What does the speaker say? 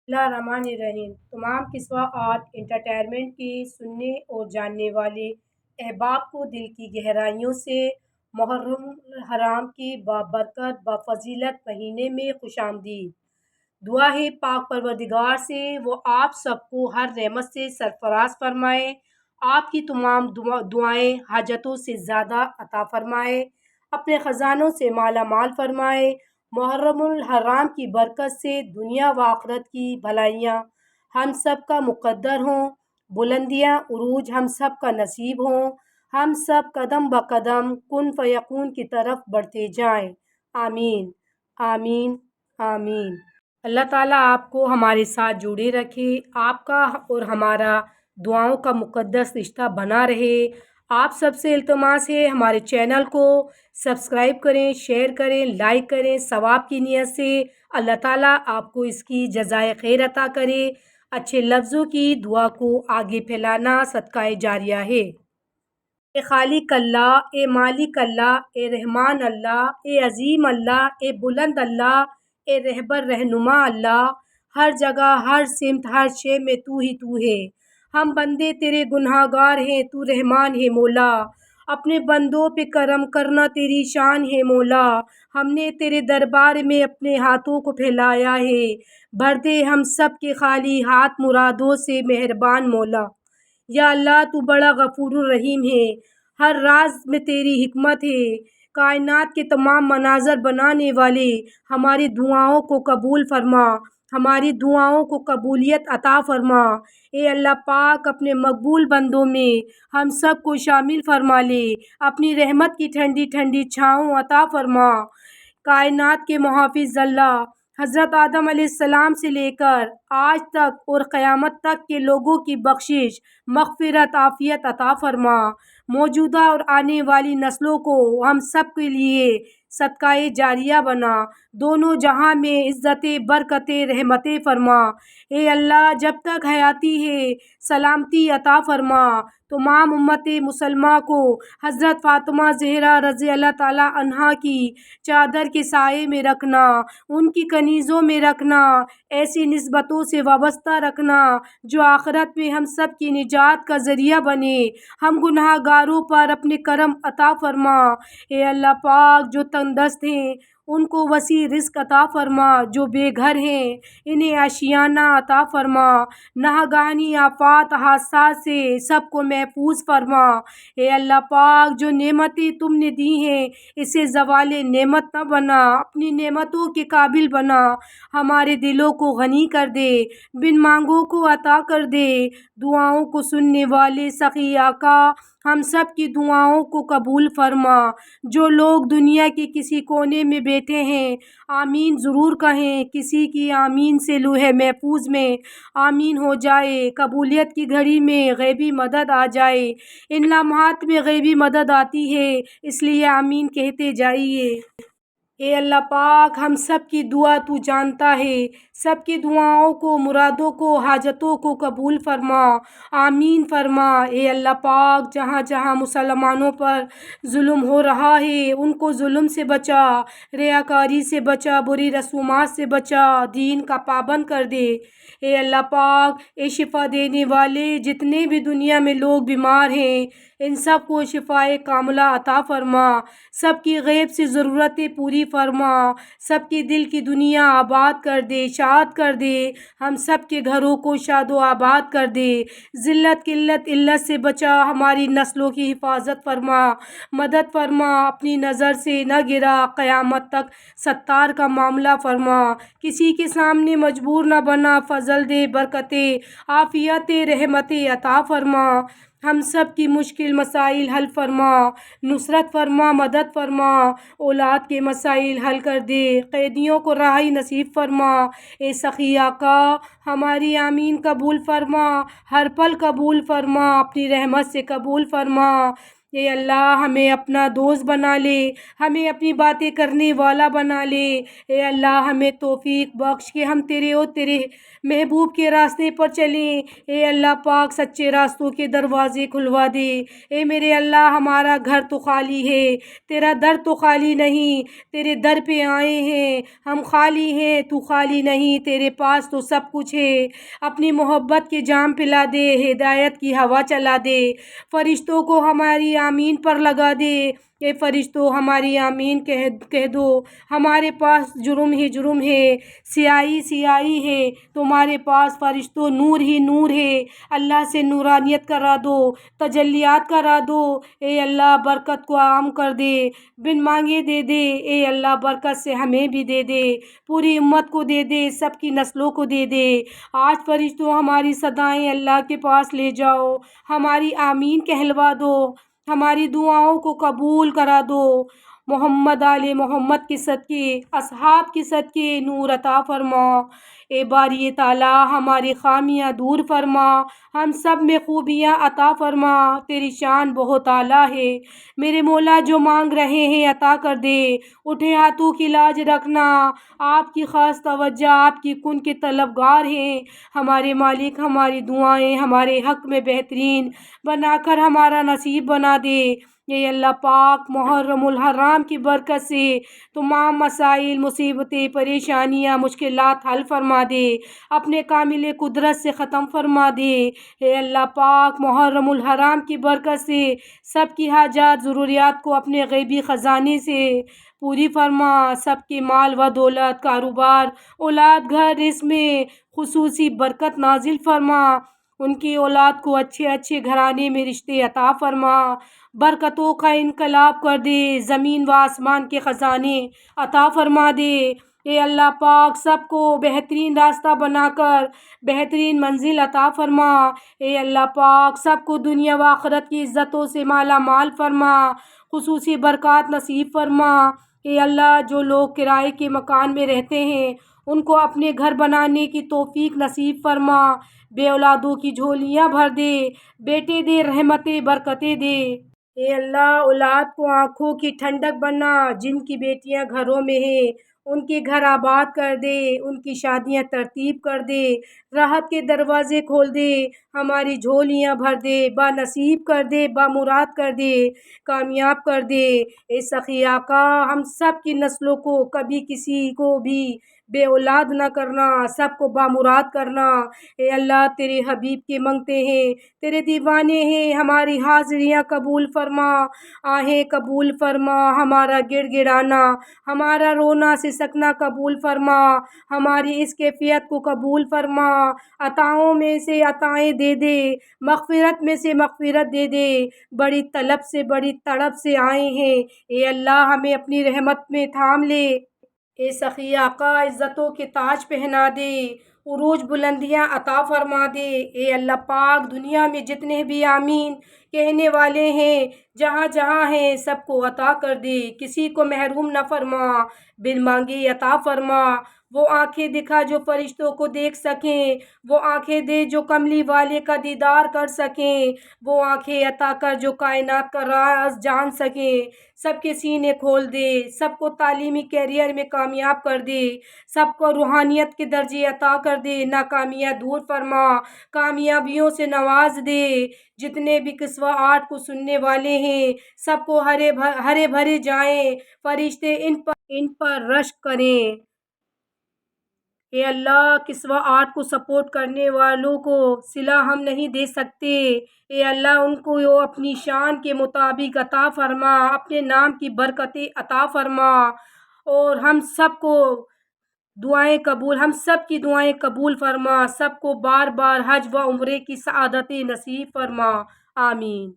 Bismillahirrahmanirrahim। तमाम किस्सा और एंटरटेनमेंट की सुनने और जानने वाले अहबाब को दिल की गहराइयों से मुहर्रम हराम की बाबरकत बफजीलत महीने में खुशामदीद। दुआ है पाक परवरदिगार से वो आप सबको हर रहमत से सरफराज फरमाए, आपकी तमाम दुआएं हाजतों से ज़्यादा अता फरमाए, अपने ख़जानों से माला माल फरमाए। मुहर्रमुल हराम की बरकत से दुनिया व आखिरत की भलाइयाँ हम सब का मुक़द्दर हों, बुलंदियाँ उरूज हम सब का नसीब हों, हम सब कदम ब कदम कुन फ़यकून की तरफ बढ़ते जाएं। आमीन आमीन आमीन। अल्लाह ताला आपको हमारे साथ जुड़े रखे, आपका और हमारा दुआओं का मुक़द्दस रिश्ता बना रहे। आप सबसे इल्तमास है हमारे चैनल को सब्सक्राइब करें, शेयर करें, लाइक करें, सवाब की नीयत से। अल्लाह ताला आपको इसकी जज़ाए खैर अता करे। अच्छे लफ्ज़ों की दुआ को आगे फैलाना सदक़ाए जारिया है। ए खालिक अल्लाह, ए मालिक अल्लाह, ए रहमान अल्लाह, ए अज़ीम अल्लाह, ए बुलंद अल्लाह, ए रहबर रहनुमा अल्लाह। हर जगह हर सिमत हर शे में तू ही तू है। हम बंदे तेरे गुनहगार हैं, तू रहमान है मौला। अपने बंदों पे करम करना तेरी शान है मौला। हमने तेरे दरबार में अपने हाथों को फैलाया है, भर दे हम सब के खाली हाथ मुरादों से मेहरबान मौला। या अल्लाह तू बड़ा गफूरुर रहीम है, हर राज में तेरी हिकमत है। कायनात के तमाम मनाज़र बनाने वाले हमारी दुआओं को कबूल फरमा, हमारी दुआओं को कबूलियत अता फरमा। ए अल्लाह पाक अपने मकबूल बंदों में हम सब को शामिल फरमा ले, अपनी रहमत की ठंडी ठंडी छाँव अता फरमा। कायनात के मुहाफ़िज़ अल्लाह, हज़रत आदम अलैहिस्सलाम से लेकर आज तक और क़यामत तक के लोगों की बख्शिश मग़फ़िरत आफ़ियत अता फ़रमा। मौजूदा और आने वाली नस्लों को हम सब के लिए सदक़ाए जारिया बना, दोनों जहां में इज़्ज़तें बरकतें रहमतें फ़रमा। ए अल्लाह जब तक हयाती है सलामती अता फ़रमा। तमाम उम्मत मुसलमा को हज़रत फ़ातिमा ज़हरा रज़ी अल्लाह ताला अन्हा की चादर के साए में रखना, उनकी कनीज़ों में रखना, ऐसी निस्बतों से वाबस्ता रखना जो आखिरत में हम सब की निजात का ज़रिया बने। हम गुनहगारों पर अपने करम अता फ़रमा। ए अल्लाह पाक जो तंगदस्त हैं उनको वसी रिज़्क़ अता फ़रमा, जो बेघर हैं इन्हें आशियाना अता फ़रमा। नाहगानी आफ़ात हादसात से सबको महफूज फ़रमा। ए अल्लाह पाक जो नेमतें तुमने दी हैं इसे ज़वाले नेमत न बना, अपनी नेमतों के काबिल बना। हमारे दिलों को गनी कर दे, बिन मांगों को अता कर दे। दुआओं को सुनने वाले सखी आका हम सब की दुआओं को कबूल फरमा। जो लोग दुनिया के किसी कोने में बैठे हैं आमीन ज़रूर कहें, किसी की आमीन से लूहे महफूज में आमीन हो जाए। कबूलियत की घड़ी में गैबी मदद आ जाए, इन लम्हात में गैबी मदद आती है, इसलिए आमीन कहते जाइए। ए अल्लाह पाक हम सब की दुआ तू जानता है, सब की दुआओं को मुरादों को हाजतों को कबूल फरमा, आमीन फरमा। ए अल्लाह पाक जहाँ जहाँ मुसलमानों पर जुल्म हो रहा है उनको जुल्म से बचा, रियाकारी से बचा, बुरी रसूमात से बचा, दीन का पाबंद कर दे। ए अल्लाह पाक ए शिफा देने वाले जितने भी दुनिया में लोग बीमार हैं इन सब को शिफाए कामला अता फरमा, सबकी गैब से ज़रूरतें पूरी फरमा, सबकी दिल की दुनिया आबाद कर दे, शाद कर दे। हम सब के घरों को शादो आबाद कर दे। ज़िल्लत किल्लत इल्लत से बचा, हमारी नस्लों की हिफाजत फरमा, मदद फरमा, अपनी नज़र से न गिरा, क़यामत तक सत्तार का मामला फरमा। किसी के सामने मजबूर न बना, फ़ज़ल दे, बरकतें आफ़ियतें रहमतें अता फरमा। हम सब की मुश्किल मसाइल हल फरमा, नुसरत फरमा, मदद फरमा। औलाद के मसाइल हल कर दे, कैदियों को राही नसीब फरमा। ए सखी आका हमारी आमीन कबूल फरमा, हर पल कबूल फरमा, अपनी रहमत से कबूल फरमा। اے اللہ ہمیں اپنا دوست بنا لے، ہمیں اپنی باتیں کرنے والا بنا لے۔ اے اللہ ہمیں توفیق بخش کہ ہم تیرے اور تیرے محبوب کے راستے پر چلیں۔ اے اللہ پاک سچے راستوں کے دروازے کھلوا دے۔ اے میرے اللہ ہمارا گھر تو خالی ہے، تیرا در تو خالی نہیں، تیرے در پہ آئے ہیں، ہم خالی ہیں تو خالی نہیں، تیرے پاس تو سب کچھ ہے۔ اپنی محبت کے جام پلا دے، ہدایت کی ہوا چلا دے، فرشتوں کو ہماری آمین پر لگا دے۔ اے فرشتوں ہماری آمین کہہ دو۔ ہمارے پاس جرم ہی جرم ہے، سیاہی سیاہی ہے، تمہارے پاس فرشتوں نور ہی نور ہے۔ اللہ سے نورانیت کرا دو، تجلیات کرا دو۔ اے اللہ برکت کو عام کر دے، بن مانگے دے دے۔ اے اللہ برکت سے ہمیں بھی دے دے، پوری امت کو دے دے، سب کی نسلوں کو دے دے۔ آج فرشتوں ہماری صدائیں اللہ کے پاس لے جاؤ، ہماری آمین کہلوا دو، ہماری دعاؤں کو قبول کرا دو۔ محمد آل محمد کے صدقے، اصحاب کے صدقے نور عطا فرما۔ اے باری تعالیٰ ہماری خامیاں دور فرما، ہم سب میں خوبیاں عطا فرما، تیری شان بہت اعلیٰ ہے۔ میرے مولا جو مانگ رہے ہیں عطا کر دے، اٹھے ہاتھوں کی لاج رکھنا، آپ کی خاص توجہ آپ کی کن کے طلبگار ہیں۔ ہمارے مالک ہماری دعائیں ہمارے حق میں بہترین بنا کر ہمارا نصیب بنا دے۔ اے اللہ پاک محرم الحرام کی برکت سے تمام مسائل، مصیبتیں، پریشانیاں، مشکلات حل فرما دے، اپنے کامل قدرت سے ختم فرما دے۔ اے اللہ پاک محرم الحرام کی برکت سے سب کی حاجات ضروریات کو اپنے غیبی خزانے سے پوری فرما، سب کے مال و دولت، کاروبار، اولاد، گھر، اس میں خصوصی برکت نازل فرما، ان کی اولاد کو اچھے اچھے گھرانے میں رشتے عطا فرما، برکتوں کا انقلاب کر دے، زمین و آسمان کے خزانے عطا فرما دے۔ اے اللہ پاک سب کو بہترین راستہ بنا کر بہترین منزل عطا فرما۔ اے اللہ پاک سب کو دنیا و آخرت کی عزتوں سے مالا مال فرما، خصوصی برکات نصیب فرما۔ اے اللہ جو لوگ کرائے کے مکان میں رہتے ہیں ان کو اپنے گھر بنانے کی توفیق نصیب فرما، بے اولادوں کی جھولیاں بھر دے، بیٹے دے، رحمتیں برکتیں دے۔ اے اللہ اولاد کو آنکھوں کی ٹھنڈک بنا، جن کی بیٹیاں گھروں میں ہیں ان کے گھر آباد کر دے، ان کی شادیاں ترتیب کر دے، راحت کے دروازے کھول دے، ہماری جھولیاں بھر دے، با نصیب کر دے، با مراد کر دے، کامیاب کر دے۔ اے سخی آقا ہم سب کی نسلوں کو کبھی کسی کو بھی بے اولاد نہ کرنا، سب کو بامراد کرنا۔ اے اللہ تیرے حبیب کے منگتے ہیں، تیرے دیوانے ہیں، ہماری حاضریاں قبول فرما، آہیں قبول فرما، ہمارا گڑ گڑانا، ہمارا رونا سسکنا قبول فرما، ہماری اس کیفیت کو قبول فرما، عطاؤں میں سے عطائیں دے دے، مغفرت میں سے مغفرت دے دے، بڑی طلب سے بڑی تڑپ سے آئے ہیں، اے اللہ ہمیں اپنی رحمت میں تھام لے۔ اے سخی آقا عزتوں کے تاج پہنا دے، عروج بلندیاں عطا فرما دے۔ اے اللہ پاک دنیا میں جتنے بھی آمین کہنے والے ہیں جہاں جہاں ہیں سب کو عطا کر دے، کسی کو محروم نہ فرما، بن مانگے عطا فرما۔ وہ آنکھیں دکھا جو فرشتوں کو دیکھ سکیں، وہ آنکھیں دے جو کملی والے کا دیدار کر سکیں، وہ آنکھیں عطا کر جو کائنات کا راز جان سکیں۔ سب کے سینے کھول دے، سب کو تعلیمی کیریئر میں کامیاب کر دے، سب کو روحانیت کے درجے عطا کر دے، ناکامیاں دور فرما، کامیابیوں سے نواز دے۔ جتنے بھی قصہ آرٹ کو سننے والے ہیں سب کو ہرے بھرے جائیں، فرشتے ان پر رشک کریں۔ اے اللہ قصہ آرٹ کو سپورٹ کرنے والوں کو صلہ ہم نہیں دے سکتے، اے اللہ ان کو اپنی شان کے مطابق عطا فرما، اپنے نام کی برکتیں عطا فرما، اور ہم سب کی دعائیں قبول فرما، سب کو بار بار حج و عمرے کی سعادتیں نصیب فرما، آمین۔